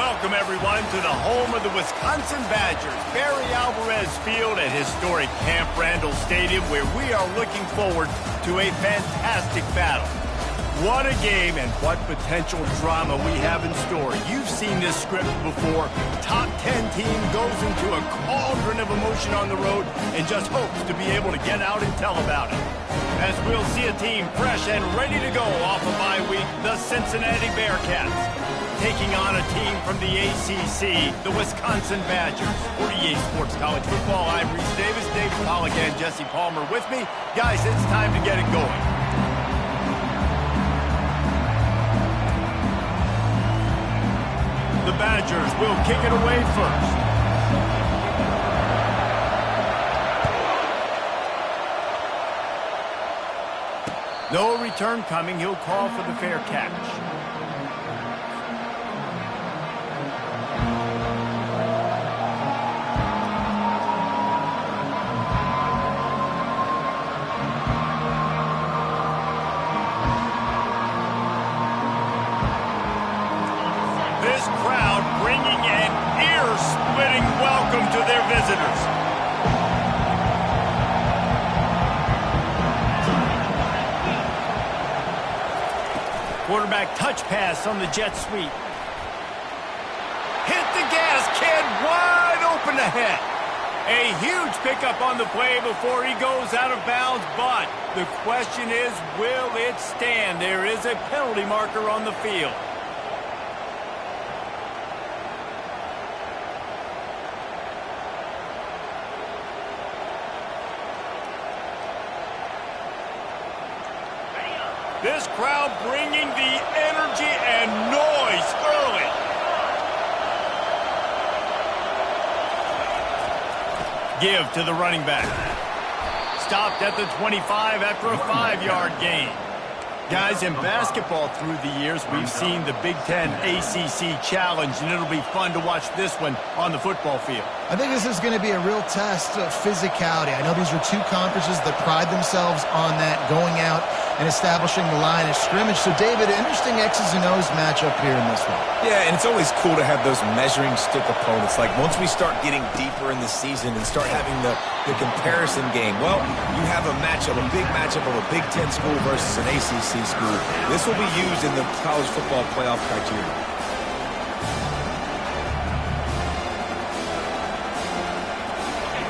Welcome, everyone, to the home of the Wisconsin Badgers, Barry Alvarez Field at historic Camp Randall Stadium, where we are looking forward to a fantastic battle. What a game and what potential drama we have in store. You've seen this script before. Top 10 team goes into a cauldron of emotion on the road and just hopes to be able to get out and tell about it. As we'll see a team fresh and ready to go off a bye week, the Cincinnati Bearcats, taking on a team from the ACC, the Wisconsin Badgers. For EA Sports College Football, I'm Reese Davis, Dave Pollock, and Jesse Palmer with me. Guys, it's time to get it going. The Badgers will kick it away first. No return coming. He'll call for the fair catch. This crowd bringing an ear-splitting welcome to their visitors. Quarterback touch pass on the jet sweep. Hit the gas, kid, wide open ahead. A huge pickup on the play before he goes out of bounds, but the question is, will it stand? There is a penalty marker on the field. This crowd bringing the energy and noise early. Give to the running back. Stopped at the 25 after a 5-yard gain. Guys, in basketball through the years, we've seen the Big Ten ACC Challenge, and it'll be fun to watch this one on the football field. I think this is going to be a real test of physicality. I know these are two conferences that pride themselves on that, going out and establishing the line of scrimmage. So, David, interesting X's and O's matchup here in this one. Yeah, and it's always cool to have those measuring stick opponents. Like, once we start getting deeper in the season and start having the comparison game, well, you have a matchup, a big matchup of a Big Ten school versus an ACC school. This will be used in the college football playoff criteria.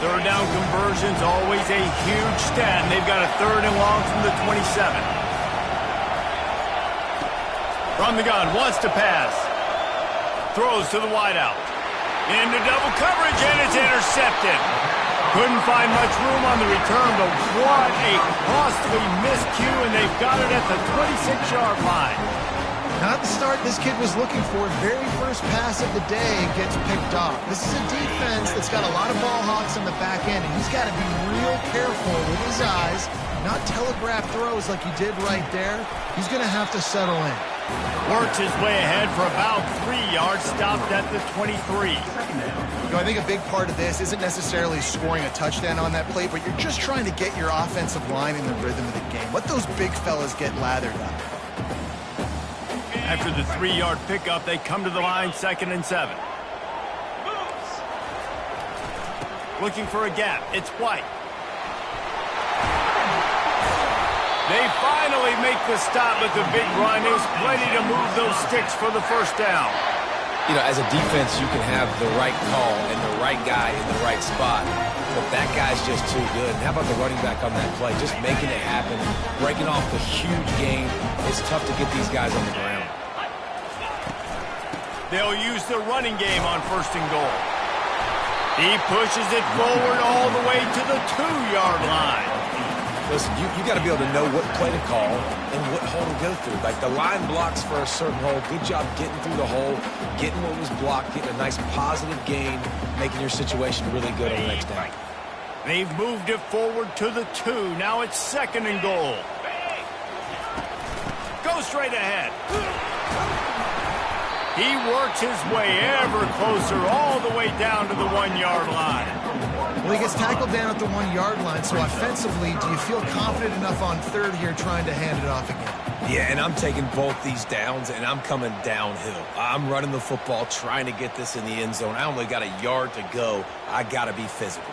Third down conversions, always a huge stat. And they've got a 3rd and long from the 27. From the gun, wants to pass. Throws to the wideout. Into double coverage, and it's intercepted. Couldn't find much room on the return, but what a costly miscue, and they've got it at the 26-yard line. Not the start this kid was looking for. Very first pass of the day gets picked off. This is a defense that's got a lot of ball hawks on the back end, and he's got to be real careful with his eyes, not telegraph throws like he did right there. He's going to have to settle in. Works his way ahead for about 3 yards, stopped at the 23. You know, I think a big part of this isn't necessarily scoring a touchdown on that play, but you're just trying to get your offensive line in the rhythm of the game. Let those big fellas get lathered up. After the 3-yard pickup, they come to the line, 2nd and 7. Looking for a gap. It's White. They finally make the stop with the big run. There's plenty to move those sticks for the first down. You know, as a defense, you can have the right call and the right guy in the right spot, but that guy's just too good. And how about the running back on that play? Just making it happen, breaking off the huge game. It's tough to get these guys on the ground. They'll use the running game on 1st and goal. He pushes it forward all the way to the 2-yard line. Listen, you got to be able to know what play to call and what hole to go through. Like, the line blocks for a certain hole. Good job getting through the hole, getting what was blocked, getting a nice positive gain, making your situation really good on the next down. They've moved it forward to the 2. Now it's 2nd and goal. Go straight ahead. He works his way ever closer all the way down to the 1-yard line. Well, he gets tackled down at the 1-yard line, so offensively, do you feel confident enough on 3rd here trying to hand it off again? Yeah, and I'm taking both these downs, and I'm coming downhill. I'm running the football, trying to get this in the end zone. I only got a yard to go. I got to be physical.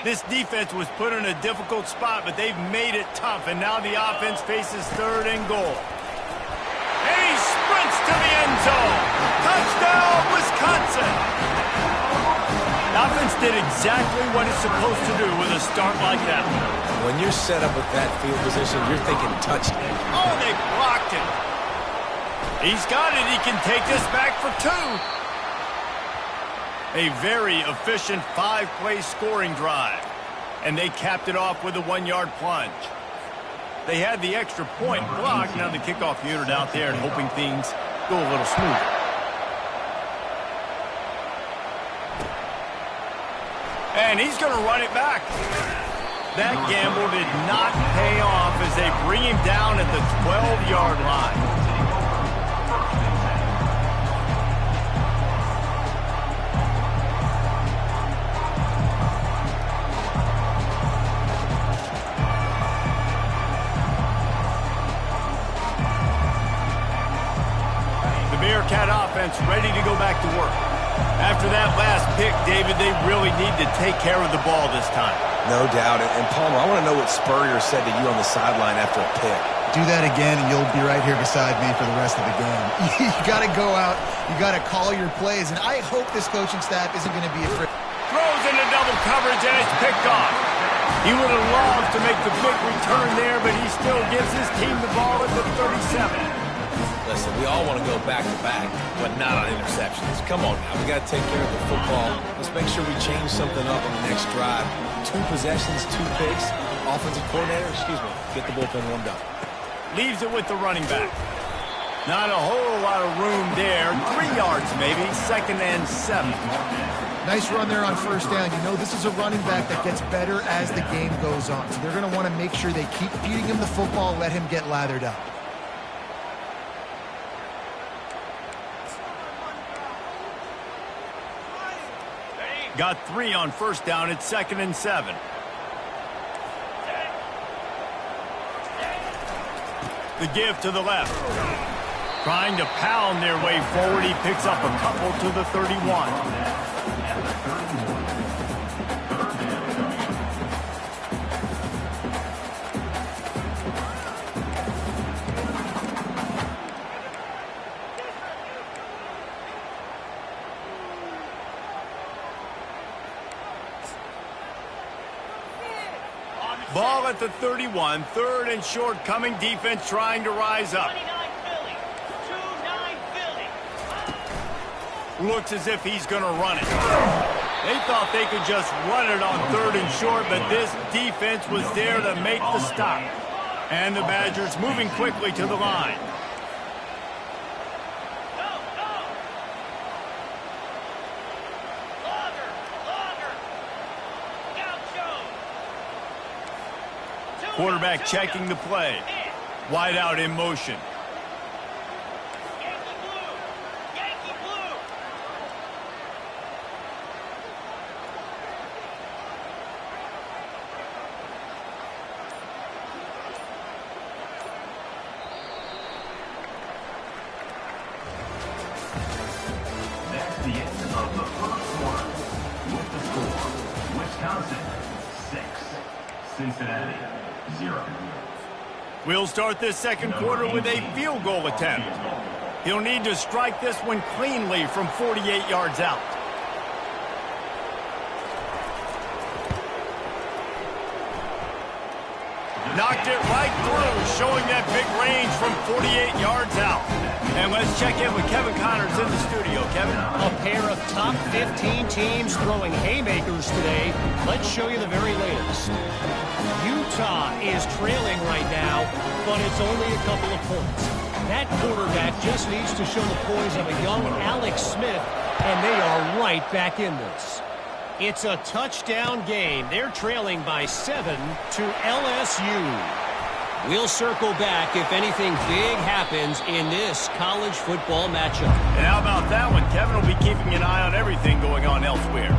This defense was put in a difficult spot, but they've made it tough, and now the offense faces 3rd and goal. And he sprints to the end zone. Touchdown, Wisconsin! The offense did exactly what it's supposed to do with a start like that. When you're set up with that field position, you're thinking touchdown. Oh, they blocked it. He's got it. He can take this back for 2. A very efficient 5-play scoring drive. And they capped it off with a 1-yard plunge. They had the extra point blocked. Now the kickoff unit out there and hoping things go a little smoother. And he's going to run it back. That gamble did not pay off as they bring him down at the 12-yard line. The Bearcat offense ready to go back to work. After that last pick, David, they really need to take care of the ball this time. No doubt. And Palmer, I want to know what Spurrier said to you on the sideline after a pick. Do that again, and you'll be right here beside me for the rest of the game. You got to go out. You got to call your plays, and I hope this coaching staff isn't going to be afraid. Throws into double coverage, and it's picked off. He would have loved to make the big return there, but he still gives his team the ball at the 37. Listen, we all want to go back-to-back, but not on interceptions. Come on now. We got to take care of the football. Let's make sure we change something up on the next drive. 2 possessions, 2 picks. Offensive coordinator, get the bullpen warmed up. Leaves it with the running back. Not a whole lot of room there. 3 yards maybe. 2nd and 7. Nice run there on 1st down. You know this is a running back that gets better as the game goes on. So they're going to want to make sure they keep feeding him the football, let him get lathered up. Got 3 on 1st down. It's 2nd and 7. The give to the left. Trying to pound their way forward. He picks up a couple to the 31. Ball at the 31, 3rd and short coming. Defense trying to rise up. Looks as if he's going to run it. They thought they could just run it on 3rd and short, but this defense was there to make the stop. And the Badgers moving quickly to the line. Quarterback checking the play. Wide out in motion. That's the end of the 1st quarter. With the score, Wisconsin 6, Cincinnati 0. We'll start this 2nd quarter with a field goal attempt. He'll need to strike this one cleanly from 48 yards out. Knocked it right through, showing that big range from 48 yards out. And let's check in with Kevin Connors in the studio. Kevin? A pair of top 15 teams throwing haymakers today. Let's show you the very latest. Utah is trailing right now, but it's only a couple of points. That quarterback just needs to show the poise of a young Alex Smith, and they are right back in this. It's a touchdown game. They're trailing by 7 to LSU. We'll circle back if anything big happens in this college football matchup. And how about that one? Kevin will be keeping an eye on everything going on elsewhere.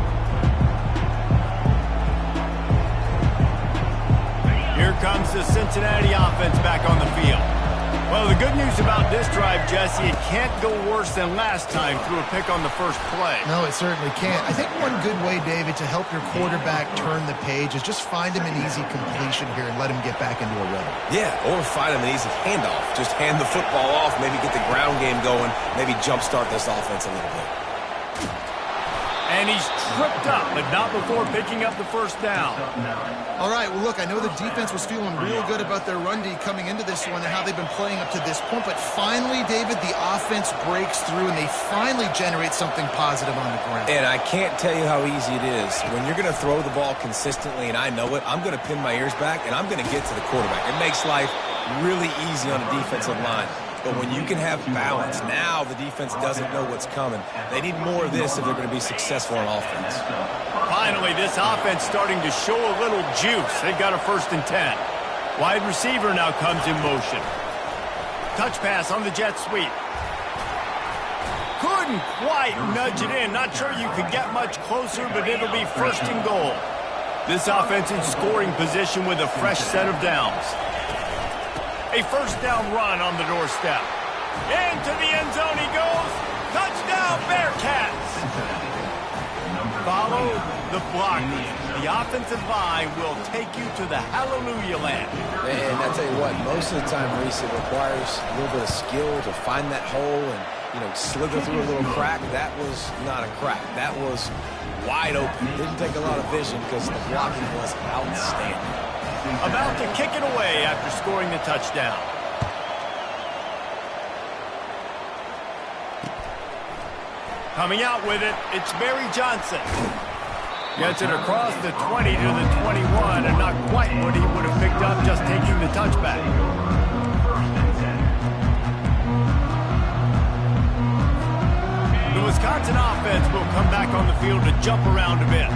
Here comes the Cincinnati offense back on the field. Well, the good news about this drive, Jesse, it can't go worse than last time through a pick on the first play. No, it certainly can't. I think one good way, David, to help your quarterback turn the page is just find him an easy completion here and let him get back into a rhythm. Yeah, or find him an easy handoff. Just hand the football off, maybe get the ground game going, maybe jumpstart this offense a little bit. And he's tripped up, but not before picking up the first down. All right, well, look, I know the defense was feeling real good about their run D coming into this one and how they've been playing up to this point, but finally, David, the offense breaks through and they finally generate something positive on the ground. And I can't tell you how easy it is. When you're going to throw the ball consistently, and I know it, I'm going to pin my ears back, and I'm going to get to the quarterback. It makes life really easy on a defensive line. But when you can have balance, now the defense doesn't know what's coming. They need more of this if they're going to be successful on offense. Finally, this offense starting to show a little juice. They've got a 1st and 10. Wide receiver now comes in motion. Touch pass on the jet sweep. Couldn't quite nudge it in. Not sure you could get much closer, but it'll be 1st and goal. This offense in scoring position with a fresh set of downs. A 1st down run on the doorstep. Into the end zone he goes. Touchdown, Bearcats. Follow the blockers. The offensive line will take you to the hallelujah land. And I tell you what, most of the time, Reese, it requires a little bit of skill to find that hole and, slither through a little crack. That was not a crack. That was wide open. Didn't take a lot of vision because the blocking was outstanding. About to kick it away after scoring the touchdown. Coming out with it, it's Barry Johnson. Gets it across the 20 to the 21, and not quite what he would have picked up just taking the touchback. The Wisconsin offense will come back on the field to jump around a bit.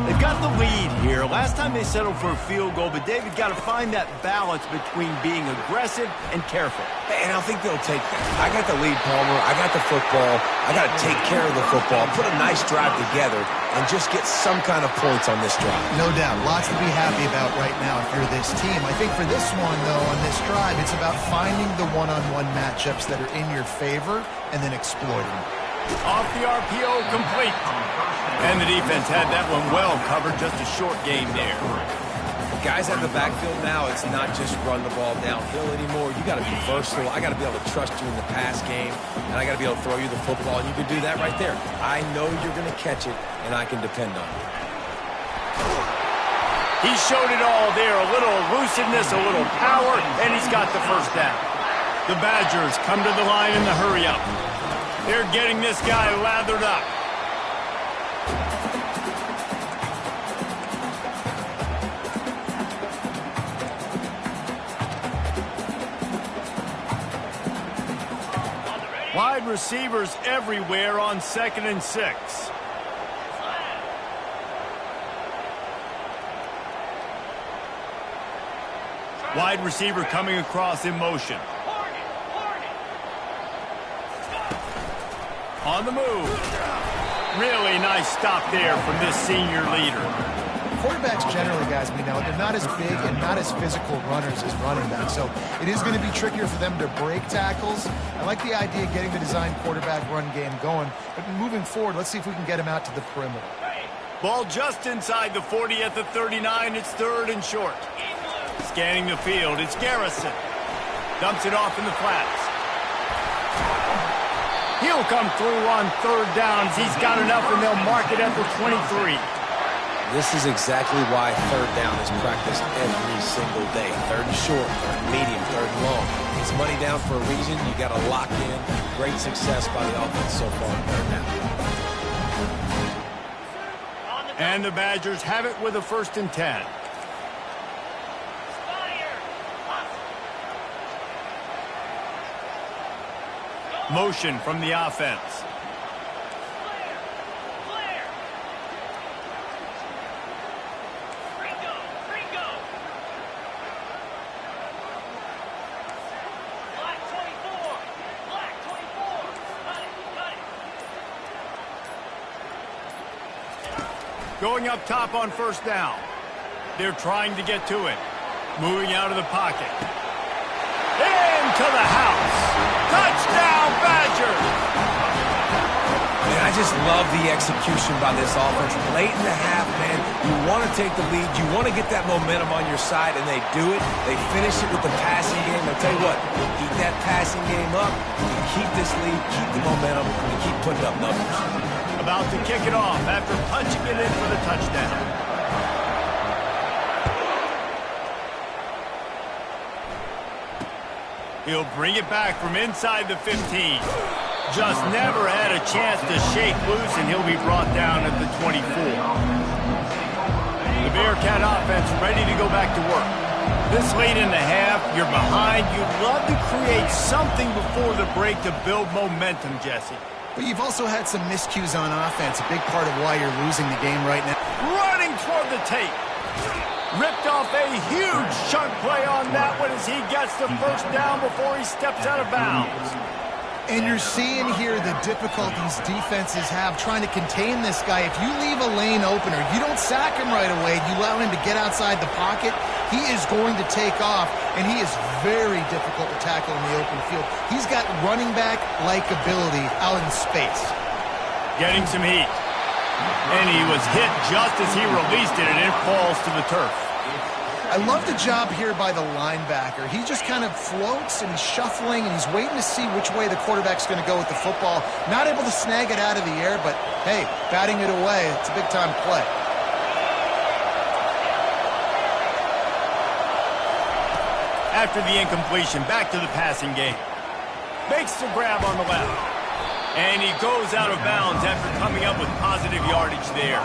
They've got the lead here. Last time they settled for a field goal, but David got to find that balance between being aggressive and careful. And I think they'll take that. I got the lead, Palmer. I got the football. I got to take care of the football, put a nice drive together, and just get some kind of points on this drive. No doubt. Lots to be happy about right now if you're this team. I think for this one, though, on this drive, it's about finding the one-on-one matchups that are in your favor and then exploiting them. Off the RPO, complete. And the defense had that one well covered, just a short game there. Guys at the backfield now, it's not just run the ball downhill anymore. You got to be versatile. I got to be able to trust you in the pass game, and I got to be able to throw you the football, and you can do that right there. I know you're going to catch it, and I can depend on it. He showed it all there, a little elusiveness, a little power, and he's got the 1st down. The Badgers come to the line in the hurry-up. They're getting this guy lathered up. Wide receivers everywhere on 2nd and 6. Wide receiver coming across in motion. On the move. Really nice stop there from this senior leader. Quarterbacks generally, guys, we know, they're not as big and not as physical runners as running backs, so it is going to be trickier for them to break tackles. I like the idea of getting the design quarterback run game going, but moving forward, let's see if we can get him out to the perimeter. Ball just inside the 40 at the 39. It's 3rd and short. Scanning the field, it's Garrison. Dumps it off in the flats. He'll come through on 3rd downs. He's got enough, and they'll mark it at the 23. This is exactly why 3rd down is practiced every single day. 3rd and short, 3rd and medium, 3rd and long. It's money down for a reason. You got to lock in. Great success by the offense so far on 3rd down. And the Badgers have it with a 1st and 10. Motion from the offense. Going up top on 1st down. They're trying to get to it. Moving out of the pocket. to the house. Touchdown, Badgers! Man, I just love the execution by this offense. Late in the half, man, you want to take the lead. You want to get that momentum on your side, and they do it. They finish it with the passing game. I'll tell you what, keep that passing game up, keep this lead, keep the momentum, and keep putting up numbers. About to kick it off after punching it in for the touchdown. He'll bring it back from inside the 15. Just never had a chance to shake loose, and he'll be brought down at the 24. The Bearcat offense ready to go back to work. This late in the half, you're behind. You'd love to create something before the break to build momentum, Jesse. But you've also had some miscues on offense, a big part of why you're losing the game right now. Running toward the tape. Ripped off a huge chunk play on that one as he gets the first down before he steps out of bounds. And you're seeing here the difficulties defenses have trying to contain this guy. If you leave a lane open or you don't sack him right away, you allow him to get outside the pocket, he is going to take off, and he is very difficult to tackle in the open field. He's got running back-like ability out in space. Getting some heat. And he was hit just as he released it, and it falls to the turf. I love the job here by the linebacker. He just kind of floats and he's shuffling and he's waiting to see which way the quarterback's going to go with the football. Not able to snag it out of the air, but hey, batting it away, it's a big-time play. After the incompletion, back to the passing game. Makes the grab on the left. And he goes out of bounds after coming up with positive yardage there.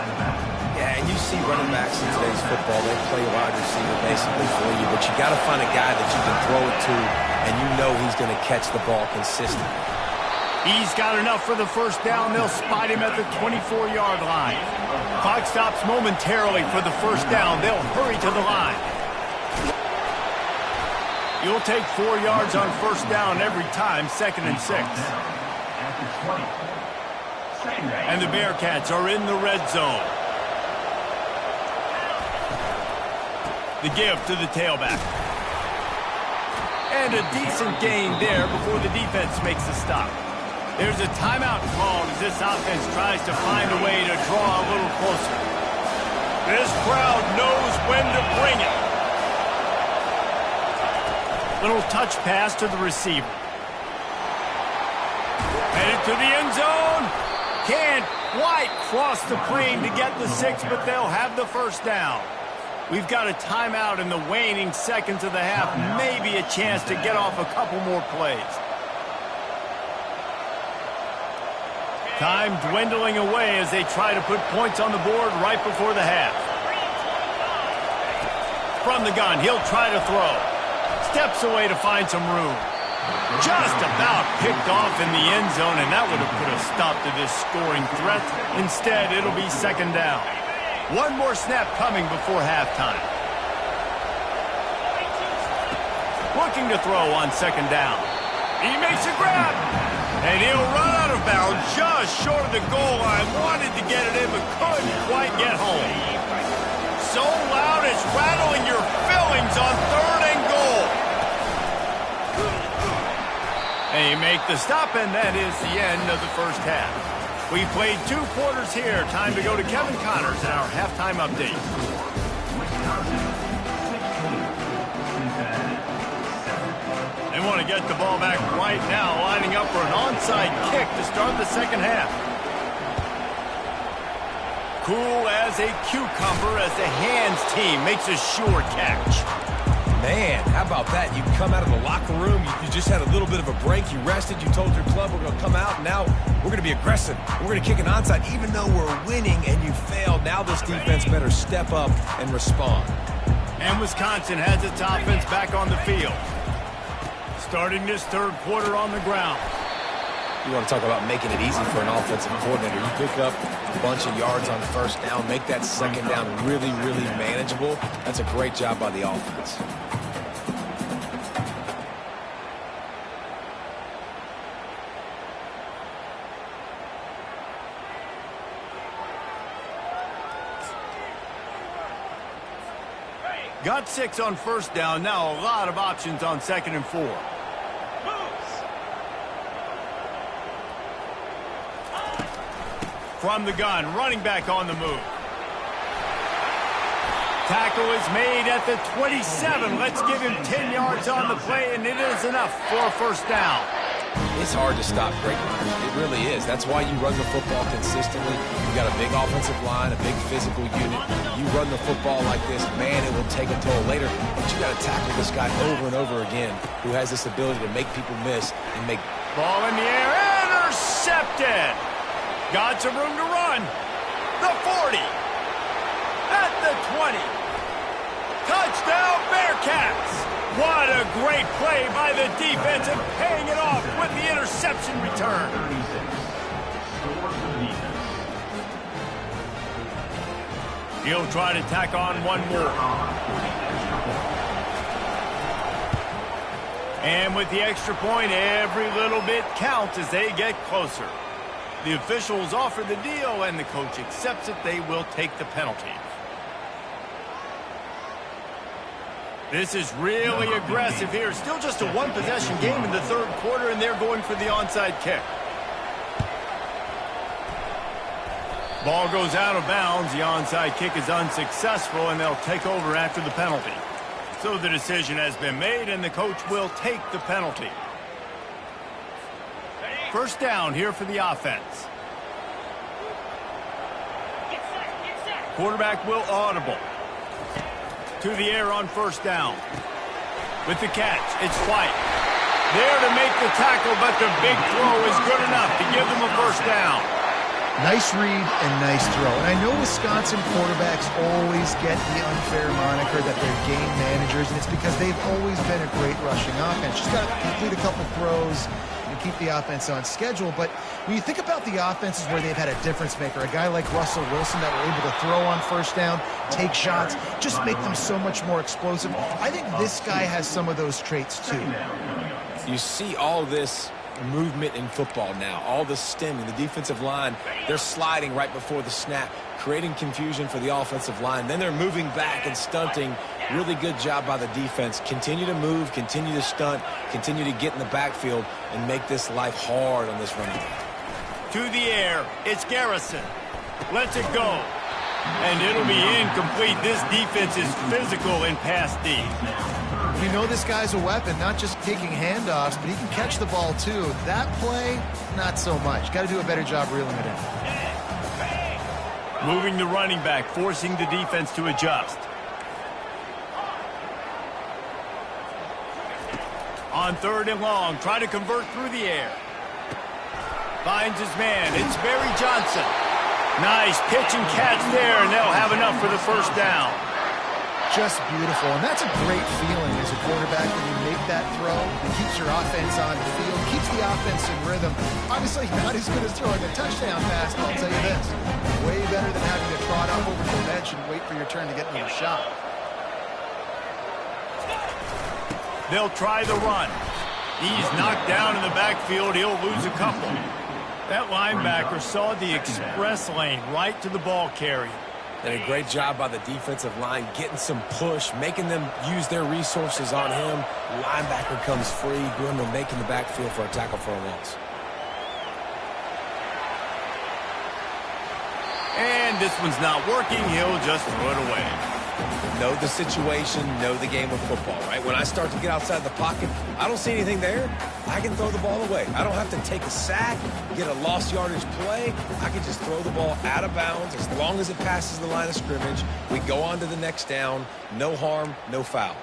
Yeah, and you see running backs in today's football, they play wide receiver basically for you, but you got to find a guy that you can throw it to, and you know he's going to catch the ball consistently. He's got enough for the first down. They'll spot him at the 24-yard line. Clock stops momentarily for the first down. They'll hurry to the line. You'll take 4 yards on first down every time, 2nd and 6. And the Bearcats are in the red zone. The give to the tailback. And a decent gain there before the defense makes the stop. There's a timeout called as this offense tries to find a way to draw a little closer. This crowd knows when to bring it. Little touch pass to the receiver. Headed to the end zone. Can't quite cross the plane to get the 6, but they'll have the first down. We've got a timeout in the waning seconds of the half. Maybe a chance to get off a couple more plays. Time dwindling away as they try to put points on the board right before the half. From the gun, he'll try to throw. Steps away to find some room. Just about picked off in the end zone, and that would have put a stop to this scoring threat. Instead, it'll be 2nd down. One more snap coming before halftime. Looking to throw on 2nd down. He makes a grab. And he'll run out of bounds just short of the goal line. Wanted to get it in, but couldn't quite get home. So loud it's rattling your fillings on 3rd and goal. They make the stop, and that is the end of the first half. We played 2 quarters here. Time to go to Kevin Connors and our halftime update. They want to get the ball back right now, lining up for an onside kick to start the 2nd half. Cool as a cucumber as the hands team makes a sure catch. Man, how about that? You come out of the locker room, you just had a little bit of a break, you rested, you told your club we're going to come out, and now we're going to be aggressive. We're going to kick an onside, even though we're winning and you failed. Now this defense better step up and respond. And Wisconsin has its offense back on the field. Starting this 3rd quarter on the ground. You want to talk about making it easy for an offensive coordinator. You pick up a bunch of yards on first down, make that 2nd down really, really manageable. That's a great job by the offense. Got 6 on first down. Now a lot of options on 2nd and 4. from the gun, running back on the move. Tackle is made at the 27. Let's give him 10 yards on the play, and it is enough for a first down. It's hard to stop great runners. It really is. That's why you run the football consistently. You got a big offensive line, a big physical unit. You run the football like this, man, it will take a toll later. But you got to tackle this guy over and over again who has this ability to make people miss and make... Ball in the air, intercepted. Got some room to run. The 40. At the 20. Touchdown, Bearcats. What a great play by the defense and paying it off with the interception return. 36. Score for the defense. He'll try to tack on one more. And with the extra point, every little bit counts as they get closer. The officials offer the deal, and the coach accepts it. They will take the penalty. This is really aggressive here. Still just a one-possession game in the third quarter, and they're going for the onside kick. Ball goes out of bounds. The onside kick is unsuccessful, and they'll take over after the penalty. So the decision has been made, and the coach will take the penalty. First down here for the offense. Quarterback will audible. To the air on first down. With the catch, it's White. There to make the tackle, but the big throw is good enough to give them a first down. Nice read and nice throw. And I know Wisconsin quarterbacks always get the unfair moniker that they're game managers, and it's because they've always been a great rushing offense. Just got to complete a couple throws and keep the offense on schedule. But when you think about the offenses where they've had a difference maker, a guy like Russell Wilson that were able to throw on first down, take shots, just make them so much more explosive. I think this guy has some of those traits too. You see all this movement in football now, all the stemming, the defensive line, they're sliding right before the snap, creating confusion for the offensive line. Then they're moving back and stunting. Really good job by the defense. Continue to move, continue to stunt, continue to get in the backfield and make this life hard on this running back. To the air, it's Garrison. Lets it go. And it'll be incomplete. This defense is physical in pass D. You know this guy's a weapon, not just taking handoffs, but he can catch the ball too. That play, not so much. Got to do a better job reeling it in. Moving the running back, forcing the defense to adjust. On third and long, try to convert through the air. Finds his man. It's Barry Johnson. Nice pitch and catch there, and they'll have enough for the first down. Just beautiful, and that's a great feeling as a quarterback when you make that throw. It keeps your offense on the field, keeps the offense in rhythm. Obviously, not as good as throwing a touchdown pass, but I'll tell you this, way better than having to trot off over to the bench and wait for your turn to get another shot. They'll try the run. He's knocked down in the backfield. He'll lose a couple. That linebacker saw the express lane right to the ball carrier. And a great job by the defensive line, getting some push, making them use their resources on him. Linebacker comes free. Grimm will make in the backfield for a tackle for a loss. And this one's not working. He'll just throw it away. Know the situation, know the game of football, right? When I start to get outside the pocket, I don't see anything there. I can throw the ball away. I don't have to take a sack, get a lost yardage play. I can just throw the ball out of bounds as long as it passes the line of scrimmage. We go on to the next down. No harm, no foul.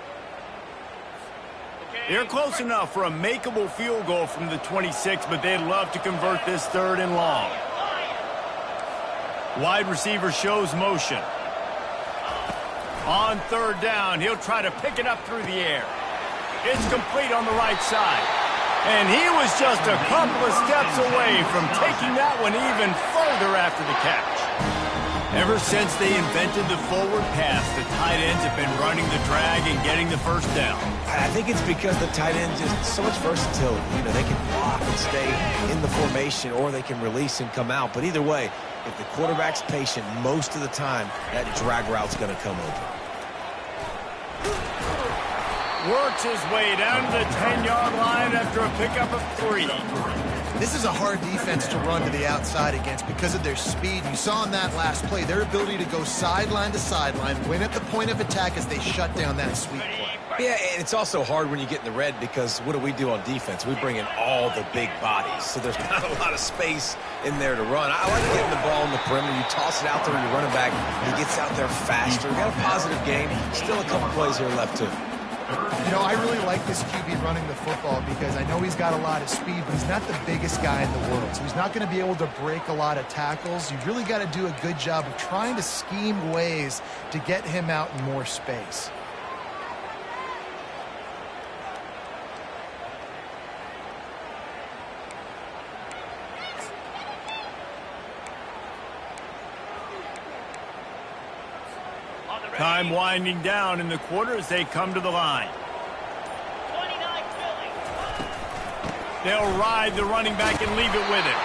They're close enough for a makeable field goal from the 26, but they'd love to convert this third and long. Wide receiver shows motion. On third down, he'll try to pick it up through the air. It's complete on the right side. And he was just a couple of steps away from taking that one even further after the catch. Ever since they invented the forward pass, the tight ends have been running the drag and getting the first down. I think it's because the tight end just so much versatility. You know, they can block and stay in the formation, or they can release and come out. But either way, if the quarterback's patient, most of the time, that drag route's going to come over. Works his way down to the 10-yard line after a pickup of 3. This is a hard defense to run to the outside against because of their speed. You saw in that last play, their ability to go sideline to sideline, win at the point of attack as they shut down that sweep play. Yeah, and it's also hard when you get in the red because what do we do on defense? We bring in all the big bodies, so there's not a lot of space in there to run. I like getting the ball in the perimeter. You toss it out there when you're running back. He gets out there faster. We got a positive game. Still a couple plays here left, too. You know, I really like this QB running the football because I know he's got a lot of speed, but he's not the biggest guy in the world. So he's not going to be able to break a lot of tackles. You really got to do a good job of trying to scheme ways to get him out in more space. Time winding down in the quarter as they come to the line. They'll ride the running back and leave it with him.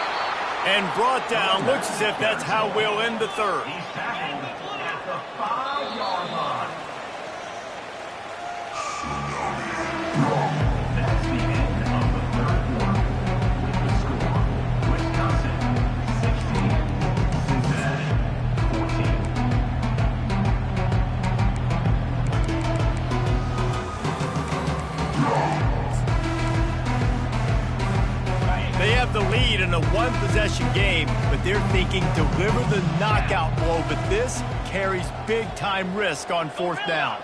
And brought down. Looks as if that's how we'll end the third. He's tackled at the 5-yard line. That's the end of the third quarter. With the score, Wisconsin 16, Cincinnati 14. They have the lead in a one-possession game, but they're thinking deliver the knockout blow, but this carries big-time risk on fourth down.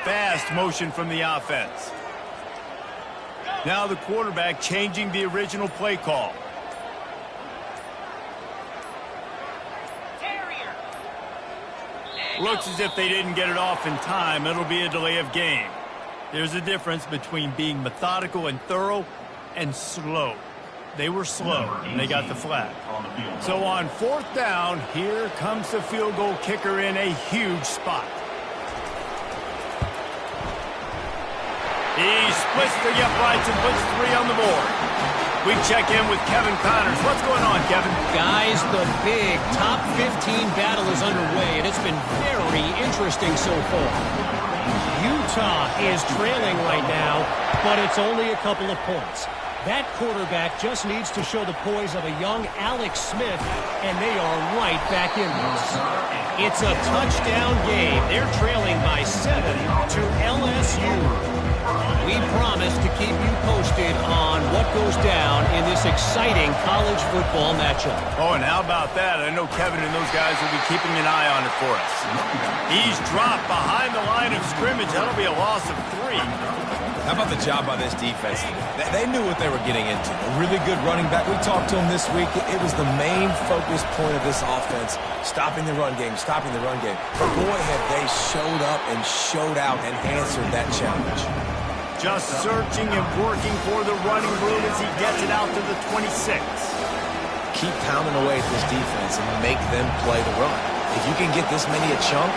Fast motion from the offense. Now the quarterback changing the original play call. Looks as if they didn't get it off in time. It'll be a delay of game. There's a difference between being methodical and thorough and slow. They were slow, and they got the flag. So on fourth down, here comes the field goal kicker in a huge spot. He splits the uprights and puts 3 on the board. We check in with Kevin Connors. What's going on, Kevin? Guys, the big top 15 battle is underway, and it's been very interesting so far. Utah is trailing right now, but it's only a couple of points. That quarterback just needs to show the poise of a young Alex Smith, and they are right back in this. It's a touchdown game. They're trailing by 7 to LSU. We promise to keep you posted on what goes down in this exciting college football matchup. Oh, and how about that? I know Kevin and those guys will be keeping an eye on it for us. He's dropped behind the line of scrimmage. That'll be a loss of 3. How about the job by this defense? They knew what they were getting into. A really good running back. We talked to him this week. It was the main focus point of this offense, stopping the run game, stopping the run game. But boy, have they showed up and showed out and answered that challenge. Just searching and working for the running room as he gets it out to the 26. Keep pounding away at this defense and make them play the run. If you can get this many a chunk,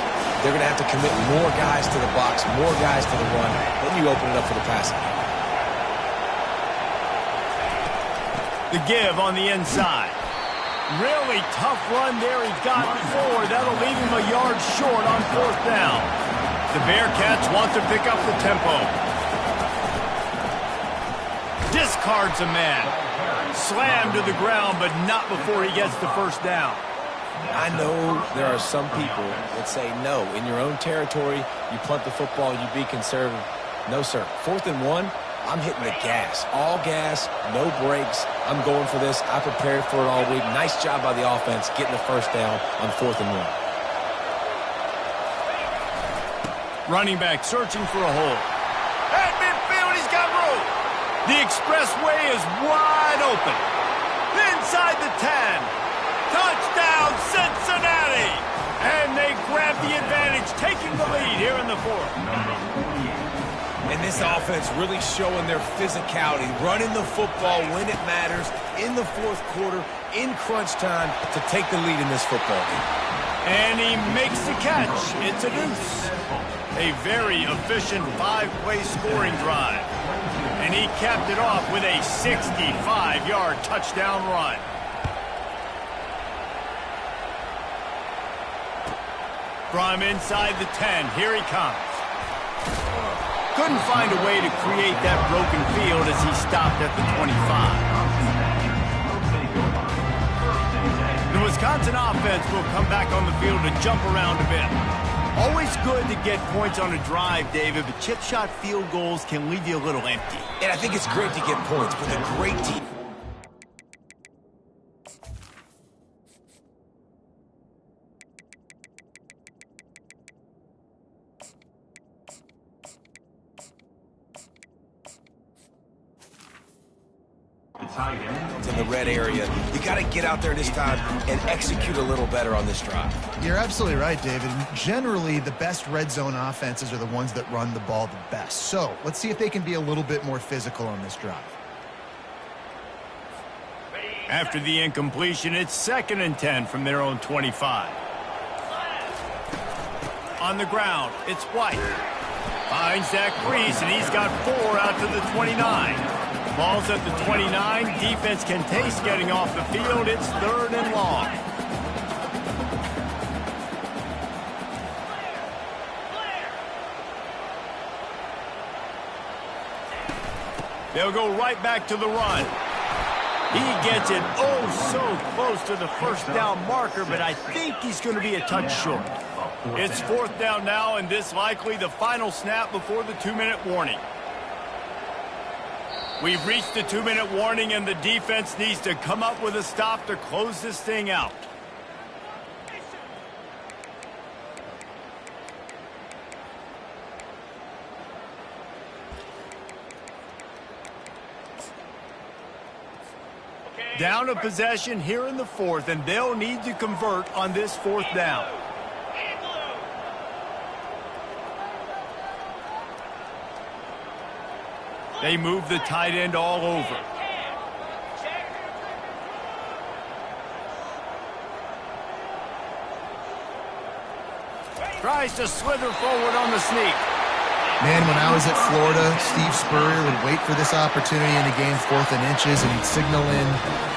they're going to have to commit more guys to the box, more guys to the run. Then you open it up for the passing game. The give on the inside. Really tough run there he's got 4. That'll leave him a yard short on fourth down. The Bearcats want to pick up the tempo. Discards a man. Slammed to the ground, but not before he gets the first down. I know there are some people that say, no, in your own territory, you punt the football, you be conservative. No, sir. 4th and 1, I'm hitting the gas. All gas, no brakes. I'm going for this. I prepared for it all week. Nice job by the offense getting the first down on 4th and 1. Running back searching for a hole. At midfield, he's got room. The expressway is wide open. Inside the 10. Touchdown, Cincinnati! And they grab the advantage, taking the lead here in the 4th. And this offense really showing their physicality, running the football when it matters, in the 4th quarter, in crunch time, to take the lead in this football game. And he makes the catch. It's a deuce. A very efficient 5-play scoring drive. And he capped it off with a 65-yard touchdown run. From inside the 10, here he comes. Couldn't find a way to create that broken field as he stopped at the 25. The Wisconsin offense will come back on the field to jump around a bit. Always good to get points on a drive, David, but chip shot field goals can leave you a little empty. And I think it's great to get points with a great team. It's in the red area. You got to get out there this time and execute a little better on this drive. You're absolutely right, David. Generally, the best red zone offenses are the ones that run the ball the best. So let's see if they can be a little bit more physical on this drive. After the incompletion, it's 2nd and 10 from their own 25. On the ground, it's White. Finds that crease, and he's got 4 out to the 29. Ball's at the 29. Defense can taste getting off the field. It's 3rd and long. They'll go right back to the run. He gets it oh so close to the first down marker, but I think he's going to be a touch short. It's 4th down now, and this likely the final snap before the 2-minute warning. We've reached the 2-minute warning, and the defense needs to come up with a stop to close this thing out. Down a possession here in the 4th, and they'll need to convert on this 4th down. They move the tight end all over. Tries to slither forward on the sneak. Man, when I was at Florida, Steve Spurrier would wait for this opportunity in the game, 4th and inches, and he'd signal in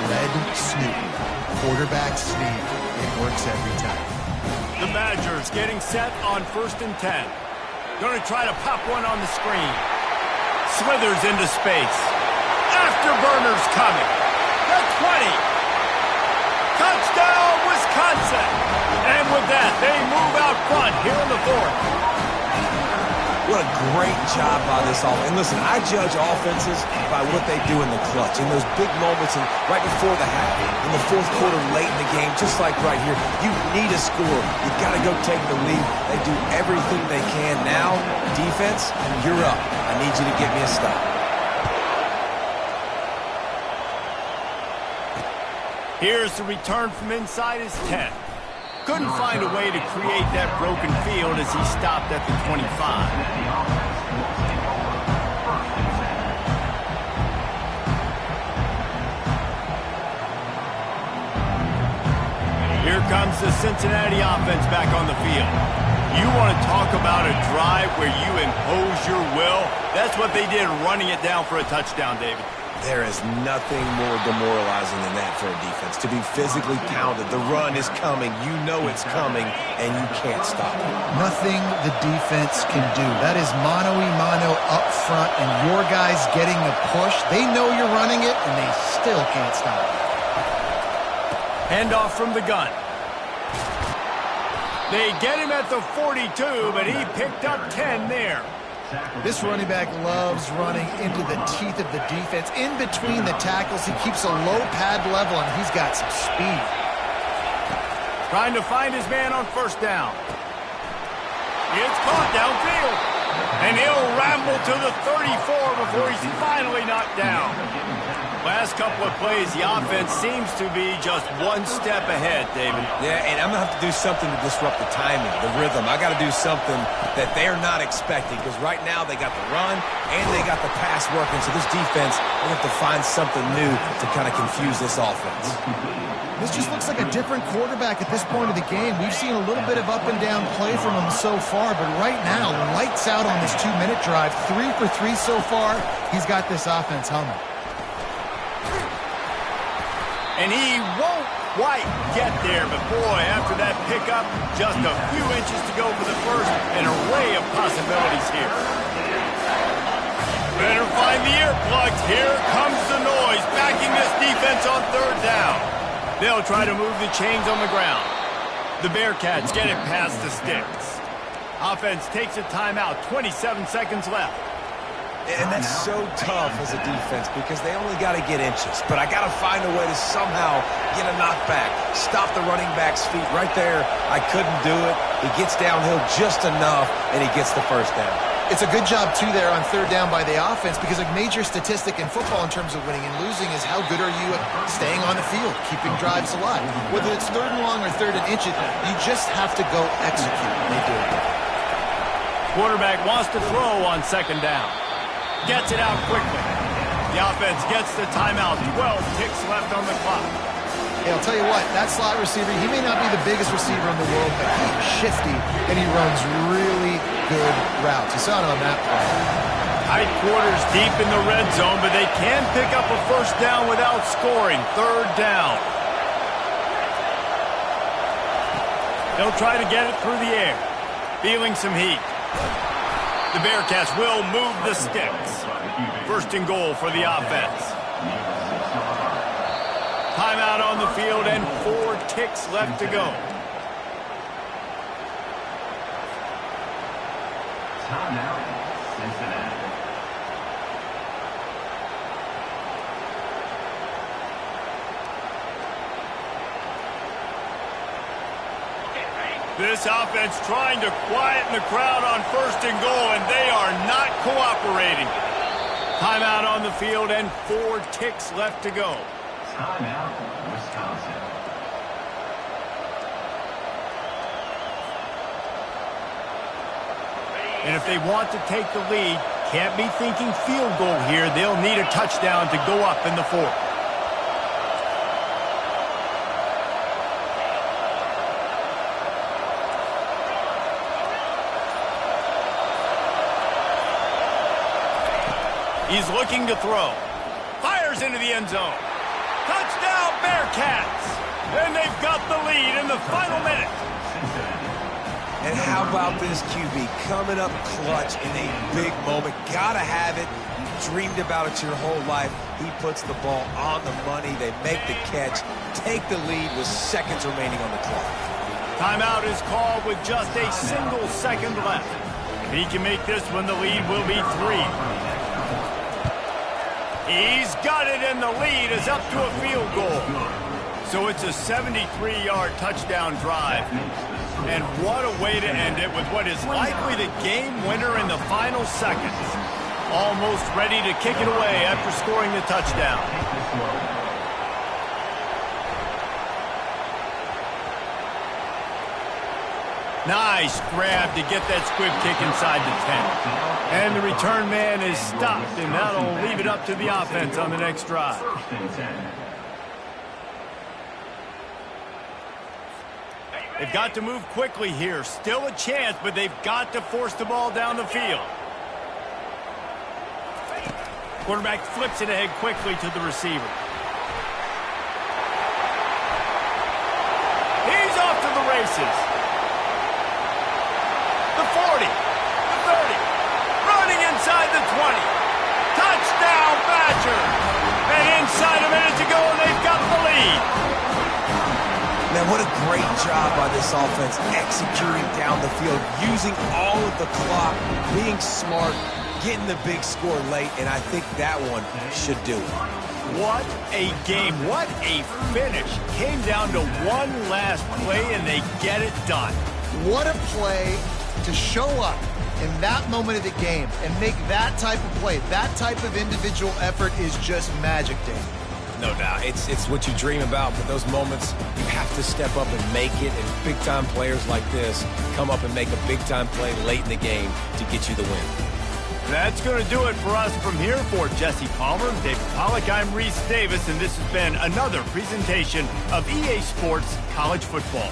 lead snoop, quarterback sneak. It works every time. The Badgers getting set on 1st and 10. Going to try to pop one on the screen. Slithers into space. Afterburner's coming. The 20. Touchdown, Wisconsin. And with that, they move out front here in the 4th. What a great job by this offense. And listen, I judge offenses by what they do in the clutch, in those big moments and right before the half, in the 4th quarter, late in the game, just like right here. You need a score. You've got to go take the lead. They do everything they can. Now, defense, you're up. I need you to get me a stop. Here's the return from inside his 10. Couldn't find a way to create that broken field as he stopped at the 25. Here comes the Cincinnati offense back on the field. You want to talk about a drive where you impose your will? That's what they did, running it down for a touchdown, David. There is nothing more demoralizing than that for a defense. To be physically pounded, the run is coming, you know it's coming, and you can't stop it. Nothing the defense can do. That is mano-a-mano up front, and your guys getting a push. They know you're running it, and they still can't stop it. Handoff from the gun. They get him at the 42, but he picked up 10 there. This running back loves running into the teeth of the defense. In between the tackles, he keeps a low pad level, and he's got some speed. Trying to find his man on 1st down. It's caught downfield. And he'll ramble to the 34 before he's finally knocked down. Last couple of plays, the offense seems to be just one step ahead, David. Yeah, and I'm going to have to do something to disrupt the timing, the rhythm. I got to do something that they're not expecting, because right now they got the run and they got the pass working. So this defense will have to find something new to kind of confuse this offense. This just looks like a different quarterback at this point of the game. We've seen a little bit of up and down play from him so far, but right now, lights out on this 2-minute drive. 3 for 3 so far. He's got this offense humming. And he won't quite get there, but boy, after that pickup, just a few inches to go for the first, an array of possibilities here. Better find the earplugs. Here comes the noise, backing this defense on third down. They'll try to move the chains on the ground. The Bearcats get it past the sticks. Offense takes a timeout, 27 seconds left. And that's so tough as a defense because they only got to get inches. But I got to find a way to somehow get a knockback, stop the running back's feet right there. I couldn't do it. He gets downhill just enough, and he gets the first down. It's a good job, too, there on third down by the offense because a major statistic in football in terms of winning and losing is how good are you at staying on the field, keeping drives alive. Whether it's third and long or third and inches, you just have to go execute, and they do it. Quarterback wants to throw on second down. Gets it out quickly. The offense gets the timeout. 12 ticks left on the clock. Hey, I'll tell you what, that slot receiver, he may not be the biggest receiver in the world, but he's shifty, and he runs really good routes. You saw it on that play. Tight quarters deep in the red zone, but they can pick up a first down without scoring. Third down. They'll try to get it through the air. Feeling some heat. The Bearcats will move the sticks. First and goal for the offense. Timeout on the field and 4 ticks left to go. Timeout, Cincinnati. This offense trying to quieten the crowd on first and goal, and they are not cooperating. Timeout on the field and 4 ticks left to go. Timeout, Wisconsin. And if they want to take the lead, can't be thinking field goal here. They'll need a touchdown to go up in the fourth. He's looking to throw. Fires into the end zone. Touchdown, Bearcats! And they've got the lead in the final minute. And how about this QB coming up clutch in a big moment? Gotta have it. You dreamed about it your whole life. He puts the ball on the money. They make the catch. Take the lead with seconds remaining on the clock. Timeout is called with just a single second left. If he can make this one, the lead will be 3. He's got it, and the lead is up to a field goal. So it's a 73-yard touchdown drive. And what a way to end it with what is likely the game winner in the final seconds. Almost ready to kick it away after scoring the touchdown. Nice grab to get that squib kick inside the 10. And the return man is stopped, and that'll leave it up to the offense on the next drive. They've got to move quickly here. Still a chance, but they've got to force the ball down the field. Quarterback flips it ahead quickly to the receiver. He's off to the races. The 40, the 30, running inside the 20. Touchdown, Badger! And inside a minute to go, and they've got the lead. Man, what a great job by this offense executing down the field, using all of the clock, being smart, getting the big score late, and I think that one should do it. What a game. What a finish. Came down to one last play, and they get it done. What a play to show up in that moment of the game and make that type of play. That type of individual effort is just magic, Dave. No doubt. It's what you dream about, but those moments, you have to step up and make it, and big-time players like this come up and make a big-time play late in the game to get you the win. That's going to do it for us from here. For Jesse Palmer, David Pollack, I'm Reese Davis, and this has been another presentation of EA Sports College Football.